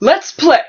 Let's play!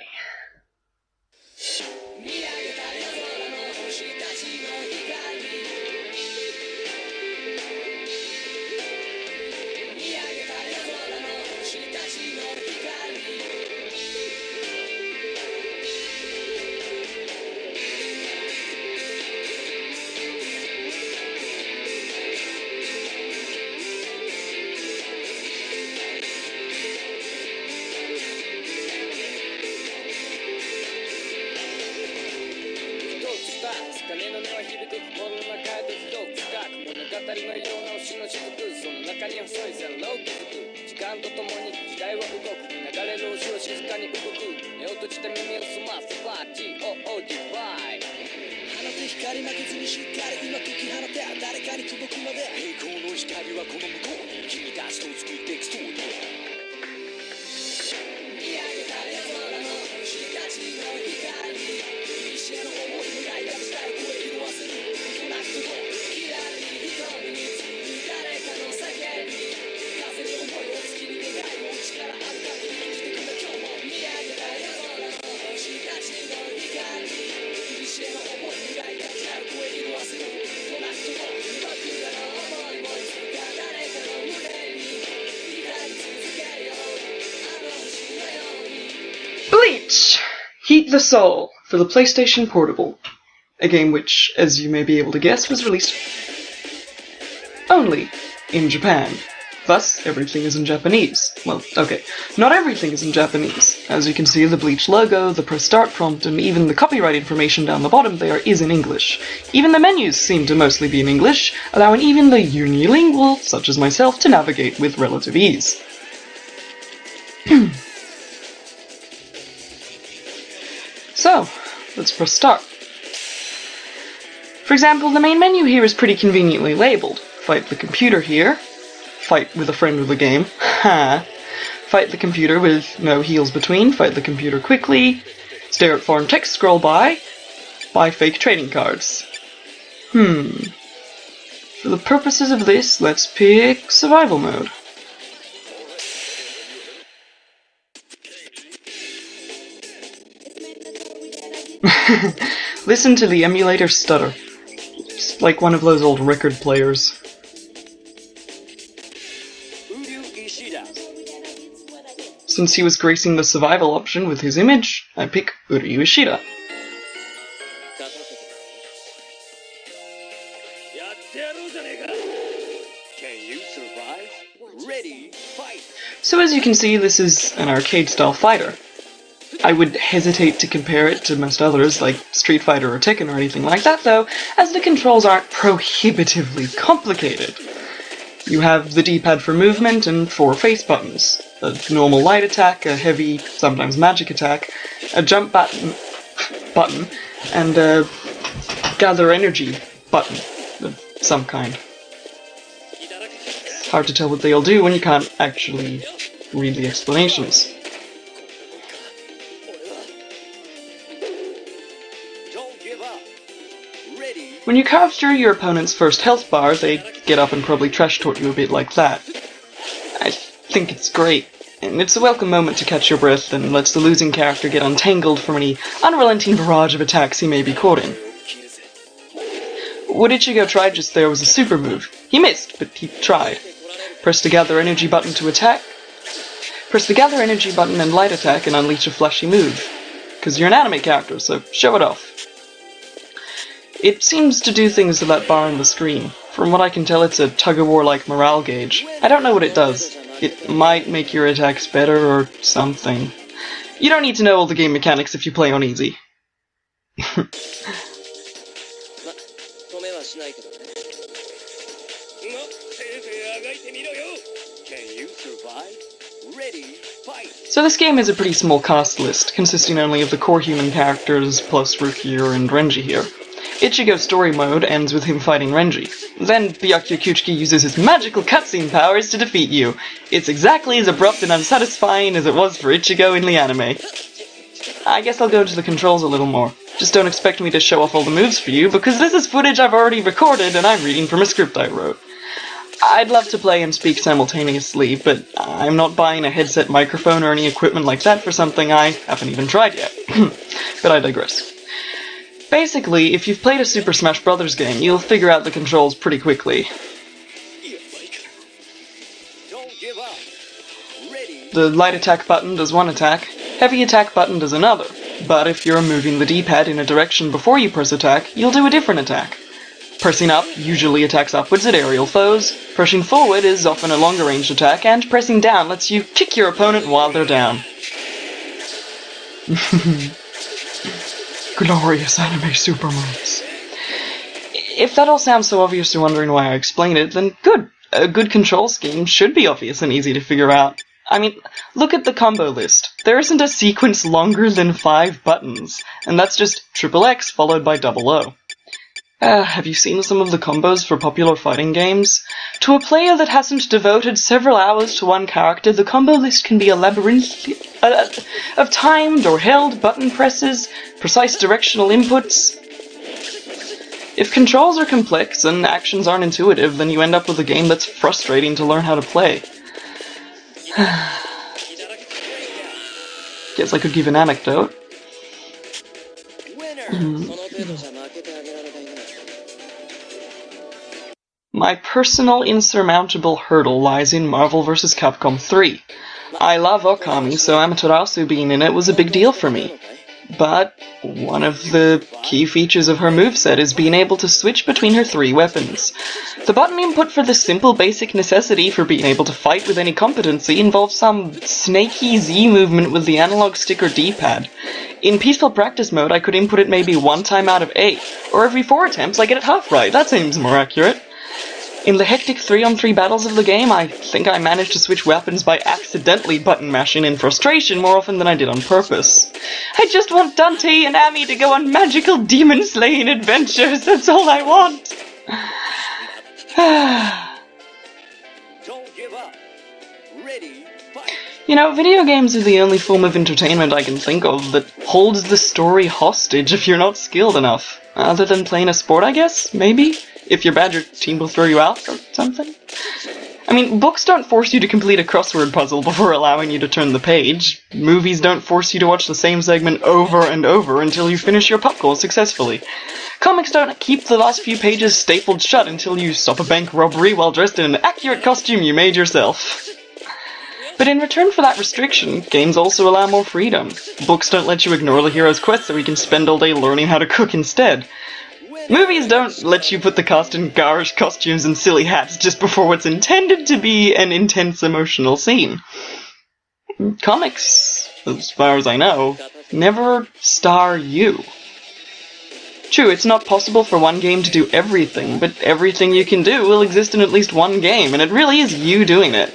Bleach! Heat the Soul for the PlayStation Portable. A game which, as you may be able to guess, was released only in Japan. Thus, everything is in Japanese. Well, okay, not everything is in Japanese. As you can see, the Bleach logo, the press start prompt, and even the copyright information down the bottom there is in English. Even the menus seem to mostly be in English, allowing even the unilingual, such as myself, to navigate with relative ease. So, let's press start. For example, the main menu here is pretty conveniently labeled. Fight the computer here. Fight with a friend with a game. Ha! Fight the computer with no heals between. Fight the computer quickly. Stare at foreign text, scroll by. Buy fake trading cards. For the purposes of this, let's pick survival mode. Listen to the emulator stutter. It's like one of those old record players. Since he was gracing the survival option with his image, I pick Uryu Ishida. So as you can see, this is an arcade-style fighter. I would hesitate to compare it to most others, like Street Fighter or Tekken or anything like that, though, as the controls aren't prohibitively complicated. You have the D-pad for movement and 4 face buttons. A normal light attack, a heavy, sometimes magic attack, a jump button, and a gather energy button of some kind. It's hard to tell what they all do when you can't actually read the explanations. When you carve through your opponent's first health bar, they get up and probably trash talk you a bit like that. I think it's great, and it's a welcome moment to catch your breath and lets the losing character get untangled from any unrelenting barrage of attacks he may be caught in. What Ichigo tried just there was a super move. He missed, but he tried. Press the gather energy button to attack. Press the gather energy button and light attack and unleash a flashy move. 'Cause you're an anime character, so show it off. It seems to do things to that bar on the screen. From what I can tell, it's a tug-of-war-like morale gauge. I don't know what it does. It might make your attacks better or something. You don't need to know all the game mechanics if you play on easy. So this game is a pretty small cast list, consisting only of the core human characters plus Rukia and Renji here. Ichigo's story mode ends with him fighting Renji. Then Byakuya Kuchiki uses his magical cutscene powers to defeat you. It's exactly as abrupt and unsatisfying as it was for Ichigo in the anime. I guess I'll go into the controls a little more. Just don't expect me to show off all the moves for you, because this is footage I've already recorded and I'm reading from a script I wrote. I'd love to play and speak simultaneously, but I'm not buying a headset microphone or any equipment like that for something I haven't even tried yet. But I digress. Basically, if you've played a Super Smash Bros. Game, you'll figure out the controls pretty quickly. The light attack button does one attack, heavy attack button does another, but if you're moving the D-pad in a direction before you press attack, you'll do a different attack. Pressing up usually attacks upwards at aerial foes, pressing forward is often a longer range attack, and pressing down lets you kick your opponent while they're down. Glorious anime super moves. If that all sounds so obvious you're wondering why I explain it, then good. A good control scheme should be obvious and easy to figure out. I mean, look at the combo list. There isn't a sequence longer than 5 buttons, and that's just XXX followed by O. Have you seen some of the combos for popular fighting games? To a player that hasn't devoted several hours to one character, the combo list can be a labyrinth of timed or held button presses, precise directional inputs. If controls are complex and actions aren't intuitive, then you end up with a game that's frustrating to learn how to play. Guess I could give an anecdote. My personal insurmountable hurdle lies in Marvel vs. Capcom 3. I love Okami, so Amaterasu being in it was a big deal for me. But one of the key features of her moveset is being able to switch between her 3 weapons. The button input for this simple basic necessity for being able to fight with any competency involves some snaky Z movement with the analog stick or D-pad. In peaceful practice mode, I could input it maybe 1 time out of 8, or every 4 attempts I get it half right. That seems more accurate. In the hectic 3-on-3 battles of the game, I think I managed to switch weapons by accidentally button mashing in frustration more often than I did on purpose. I just want Dante and Amy to go on magical demon-slaying adventures, that's all I want! Don't give up. Ready, fight. You know, video games are the only form of entertainment I can think of that holds the story hostage if you're not skilled enough. Other than playing a sport, I guess? Maybe? If you're bad, your team will throw you out or something? I mean, books don't force you to complete a crossword puzzle before allowing you to turn the page. Movies don't force you to watch the same segment over and over until you finish your popcorn successfully. Comics don't keep the last few pages stapled shut until you stop a bank robbery while dressed in an accurate costume you made yourself. But in return for that restriction, games also allow more freedom. Books don't let you ignore the hero's quest so he can spend all day learning how to cook instead. Movies don't let you put the cast in garish costumes and silly hats just before what's intended to be an intense emotional scene. Comics, as far as I know, never star you. True, it's not possible for one game to do everything, but everything you can do will exist in at least one game, and it really is you doing it.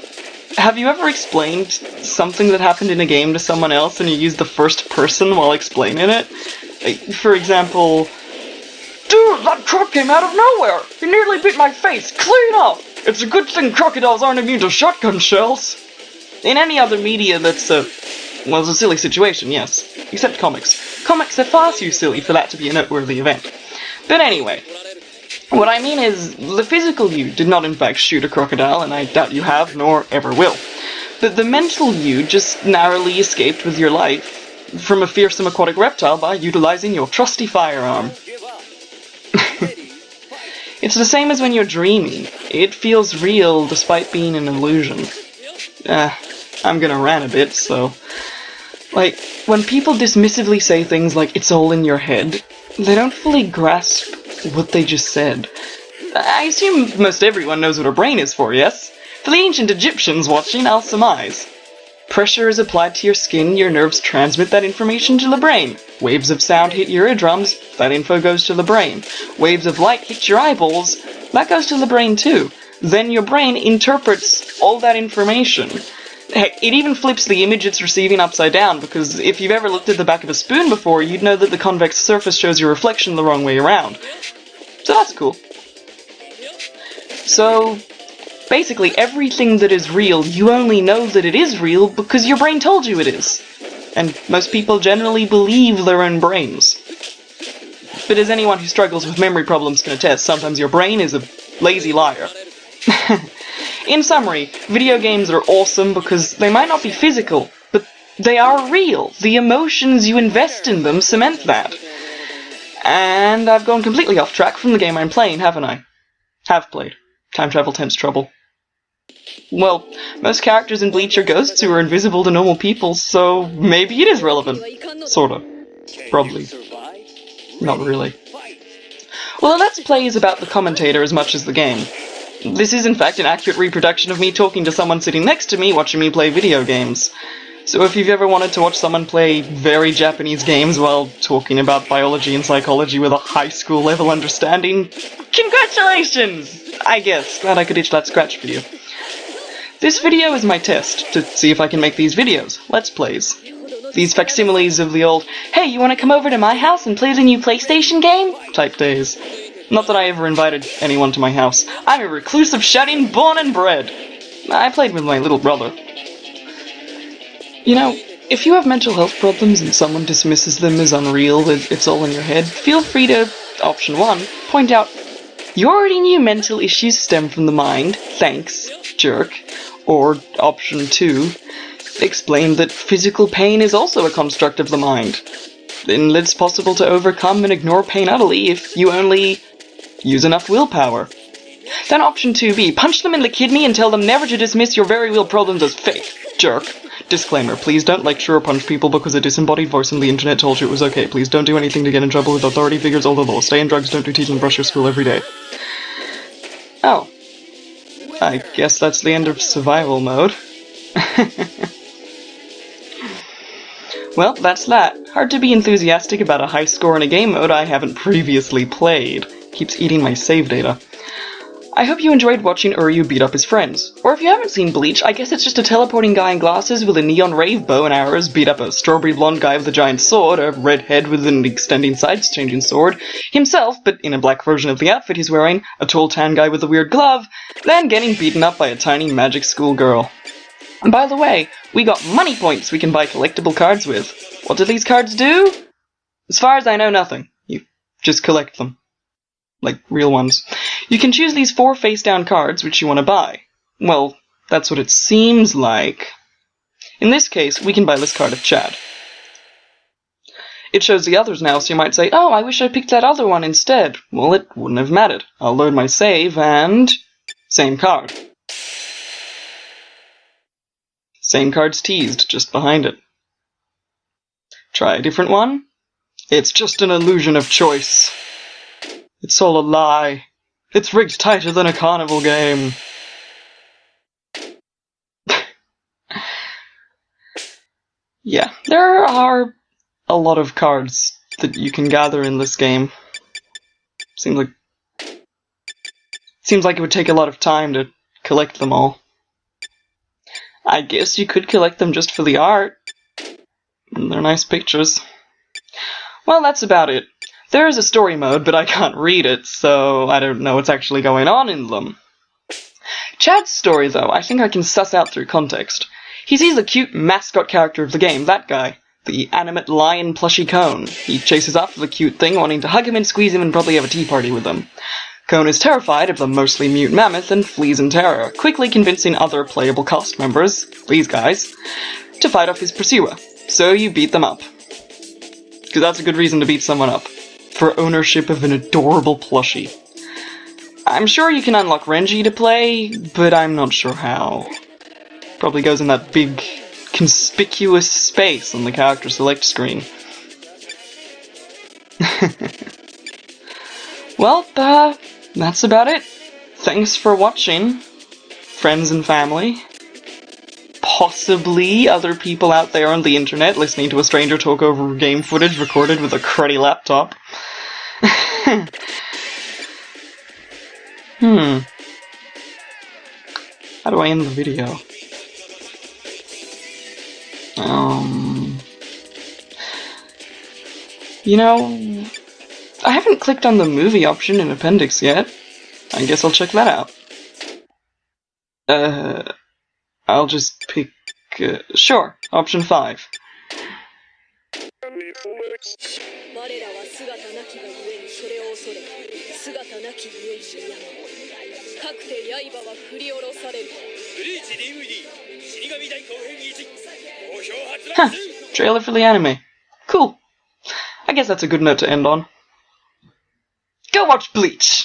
Have you ever explained something that happened in a game to someone else and you used the first person while explaining it? For example, "Dude, that truck came out of nowhere! He nearly bit my face, clean off! It's a good thing crocodiles aren't immune to shotgun shells!" In any other media that's it's a silly situation, yes. Except comics. Comics are far too silly for that to be a noteworthy event. But anyway, what I mean is, the physical you did not in fact shoot a crocodile, and I doubt you have, nor ever will. But the mental you just narrowly escaped with your life from a fearsome aquatic reptile by utilizing your trusty firearm. It's the same as when you're dreaming. It feels real despite being an illusion. I'm gonna rant a bit, so... Like, when people dismissively say things like, "It's all in your head," they don't fully grasp what they just said. I assume most everyone knows what a brain is for, yes? For the ancient Egyptians watching, I'll surmise. Pressure is applied to your skin, your nerves transmit that information to the brain. Waves of sound hit your eardrums, that info goes to the brain. Waves of light hit your eyeballs, that goes to the brain too. Then your brain interprets all that information. Heck, it even flips the image it's receiving upside down, because if you've ever looked at the back of a spoon before, you'd know that the convex surface shows your reflection the wrong way around. So that's cool. So, basically everything that is real, you only know that it is real because your brain told you it is. And most people generally believe their own brains. But as anyone who struggles with memory problems can attest, sometimes your brain is a lazy liar. In summary, video games are awesome because they might not be physical, but they are real. The emotions you invest in them cement that. And I've gone completely off track from the game I'm playing, haven't I? Have played. Time travel tempts trouble. Well, most characters in Bleach are ghosts who are invisible to normal people, so maybe it is relevant. Sorta. Probably. Not really. Well, the Let's Play is about the commentator as much as the game. This is in fact an accurate reproduction of me talking to someone sitting next to me watching me play video games. So if you've ever wanted to watch someone play very Japanese games while talking about biology and psychology with a high school level understanding, congratulations! I guess. Glad I could itch that scratch for you. This video is my test to see if I can make these videos, Let's Plays. These facsimiles of the old, hey, you want to come over to my house and play the new PlayStation game? Type days. Not that I ever invited anyone to my house. I'm a reclusive shut-in born and bred. I played with my little brother. You know, if you have mental health problems and someone dismisses them as unreal, it's all in your head, feel free to, option 1, point out, you already knew mental issues stem from the mind, thanks, jerk. Or, option 2, explain that physical pain is also a construct of the mind. And it's possible to overcome and ignore pain utterly if you only use enough willpower. Then option 2b, punch them in the kidney and tell them never to dismiss your very real problems as fake, jerk. Disclaimer, please don't lecture or punch people because a disembodied voice on the internet told you it was okay. Please don't do anything to get in trouble with authority figures or the law. Stay in drugs, don't do teaching, brush your school every day. Oh. I guess that's the end of survival mode. Well, that's that. Hard to be enthusiastic about a high score in a game mode I haven't previously played. Keeps eating my save data. I hope you enjoyed watching Uryu beat up his friends. Or if you haven't seen Bleach, I guess it's just a teleporting guy in glasses with a neon rave bow and arrows beat up a strawberry blonde guy with a giant sword, a red head with an extending sides-changing sword, himself, but in a black version of the outfit he's wearing, a tall tan guy with a weird glove, then getting beaten up by a tiny magic school girl. And by the way, we got money points we can buy collectible cards with. What do these cards do? As far as I know, nothing. You just collect them. Like, real ones. You can choose these 4 face-down cards which you want to buy. Well, that's what it seems like. In this case, we can buy this card of Chad. It shows the others now, so you might say, oh, I wish I picked that other one instead. Well, it wouldn't have mattered. I'll load my save, and... same card. Same card's teased, just behind it. Try a different one? It's just an illusion of choice. It's all a lie. It's rigged tighter than a carnival game. Yeah, there are a lot of cards that you can gather in this game. Seems like it would take a lot of time to collect them all. I guess you could collect them just for the art. They're nice pictures. Well, that's about it. There is a story mode, but I can't read it, so I don't know what's actually going on in them. Chad's story, though, I think I can suss out through context. He sees the cute mascot character of the game, that guy. The animate lion plushy Cone. He chases after the cute thing, wanting to hug him and squeeze him and probably have a tea party with him. Cone is terrified of the mostly mute mammoth and flees in terror, quickly convincing other playable cast members, these guys, to fight off his pursuer. So you beat them up. Because that's a good reason to beat someone up. For ownership of an adorable plushie. I'm sure you can unlock Renji to play, but I'm not sure how. Probably goes in that big, conspicuous space on the character select screen. Well, that's about it. Thanks for watching, friends and family. Possibly other people out there on the internet listening to a stranger talk over game footage recorded with a cruddy laptop. How do I end the video? You know, I haven't clicked on the movie option in Appendix yet. I guess I'll check that out. I'll just pick, sure, option 5. て刃は振り下ろされる。ブリーチ DVD 死神大公編1好評発売 Huh. 中 Trailer for the anime. Cool. I guess that's a good note to end on. Go watch Bleach!